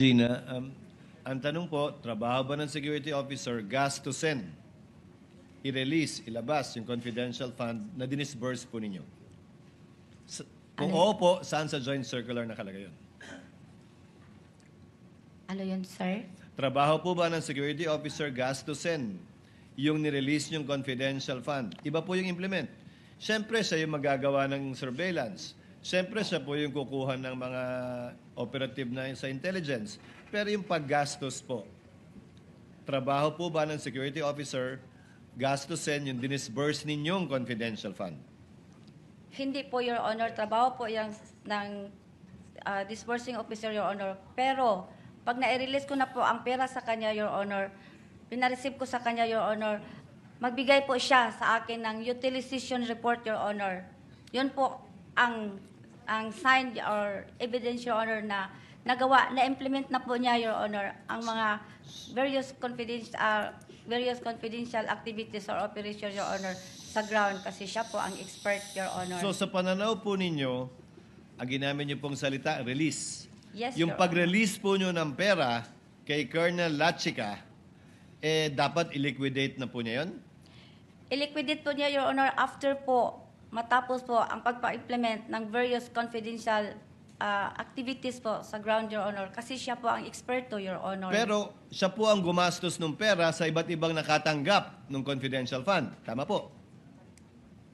Gina, ang tanong po, trabaho ba ng security officer gastusin, i-release, ilabas yung confidential fund na dinisburse po ninyo? Kung oo po, saan sa joint circular nakalagay yun? Ano yun, sir? Trabaho po ba ng security officer gastusin yung nirelease yung confidential fund? Iba po yung implement. Siyempre, siya yung magagawa ng surveillance. Siyempre, siya po yung kukuha ng mga operative na sa intelligence. Pero yung paggastos po, trabaho po ba ng security officer gastusin yung dinisburse ninyong confidential fund? Hindi po, Your Honor. Trabaho po yung ng disbursing officer, Your Honor. Pero, pag na-release ko na po ang pera sa kanya, Your Honor, pinareceive ko sa kanya, Your Honor, magbigay po siya sa akin ng utilization report, Your Honor. Yun po ang sign or evidence, Your Honor, na nagawa, na-implement na po niya, Your Honor, ang mga various confidential activities or operations, Your Honor, sa ground kasi siya po ang expert, Your Honor. So sa pananaw po ninyo, ang ginamit niyo pong salita, release. Yes, Yung Your pag-release po nyo ng pera kay Colonel Lachica, dapat i-liquidate na po niya yun? I-liquidate po niya, Your Honor, after po, matapos po ang pagpa-implement ng various confidential activities po sa ground, Your Honor. Kasi siya po ang eksperto, Your Honor. Pero siya po ang gumastos ng pera sa iba't ibang nakatanggap ng confidential fund. Tama po.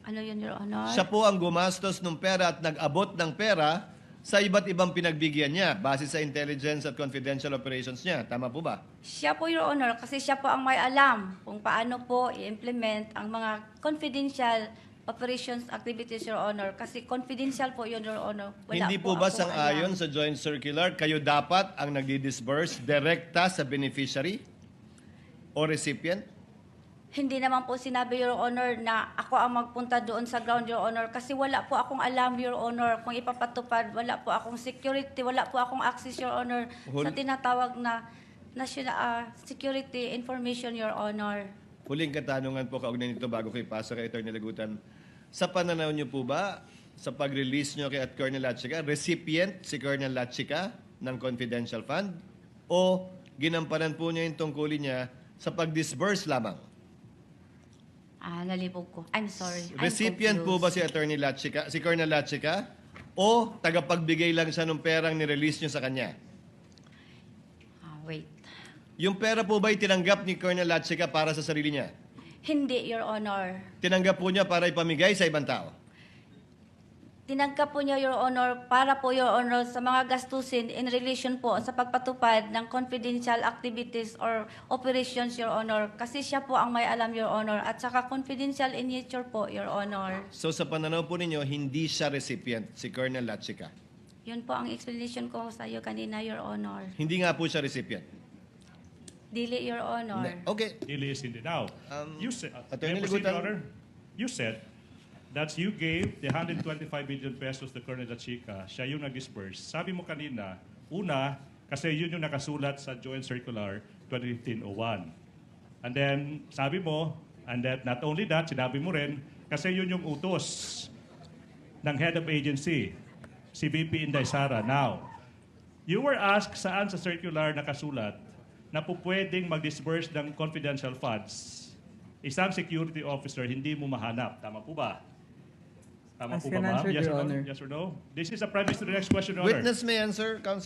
Ano yun, Your Honor? Siya po ang gumastos ng pera at nag-abot ng pera sa iba't ibang pinagbigyan niya base sa intelligence at confidential operations niya. Tama po ba? Siya po, Your Honor, kasi siya po ang may alam kung paano po i-implement ang mga confidential operations activities, Your Honor. Kasi confidential po yun, Your Honor. Hindi po ba akong sang-ayon alam. sa joint circular, kayo dapat ang nagdi-disburse direkta sa beneficiary o recipient? Hindi naman po sinabi, Your Honor, na ako ang magpunta doon sa ground, Your Honor. Kasi wala po akong alam, Your Honor, kung ipapatupad. Wala po akong security, wala po akong access, Your Honor, sa tinatawag na National Security Information, Your Honor. Huling katanungan po kaugnay nito bago ko ipasa kay Atty. Lagutan. Sa pananaw niyo po ba, sa pag-release niyo kay Colonel Lachica, recipient si Colonel Lachica ng confidential fund o ginampanan po niya yung tungkulin niya sa pag-disburse lamang? Nalibog ko. I'm sorry. Recipient po ba si Attorney Lachica, si Colonel Lachica, o tagapagbigay lang siya ng perang ni-release niyo sa kanya? Wait. Yung pera po ba'y tinanggap ni Colonel Lachica para sa sarili niya? Hindi, Your Honor. Tinanggap po niya para ipamigay sa ibang tao? Tinanggap po niya, Your Honor, para po, Your Honor, sa mga gastusin in relation po sa pagpatupad ng confidential activities or operations, Your Honor. Kasi siya po ang may alam, Your Honor, at saka confidential in nature po, Your Honor. So sa pananaw po ninyo, hindi siya recipient, si Colonel Lachica. Yun po ang explanation ko sa iyo kanina, Your Honor. Hindi nga po siya recipient. Dili, Your Honor. Okay. Ili is hindi. Now, you said, Attorney may I proceed, Lagutan? Your Honor? You said that you gave the 125 million pesos to Colonel Lachica. Siya yung nag-disperse. Sabi mo kanina, una, kasi yun yung nakasulat sa Joint Circular 2015-01. And then, sabi mo, and that not only that, sinabi mo rin, kasi yun yung utos ng head of agency, si VP Inday Sara. Now, you were asked saan sa circular nakasulat na po pwedeng mag-disburse ng confidential funds. Isang security officer, hindi mo mahanap. Tama po ba? Tama As po can ba, ma'am? answer, Yes Your or no? Honor. Yes or no? This is a premise to the next question, Your Honor. Witness may answer, counsel.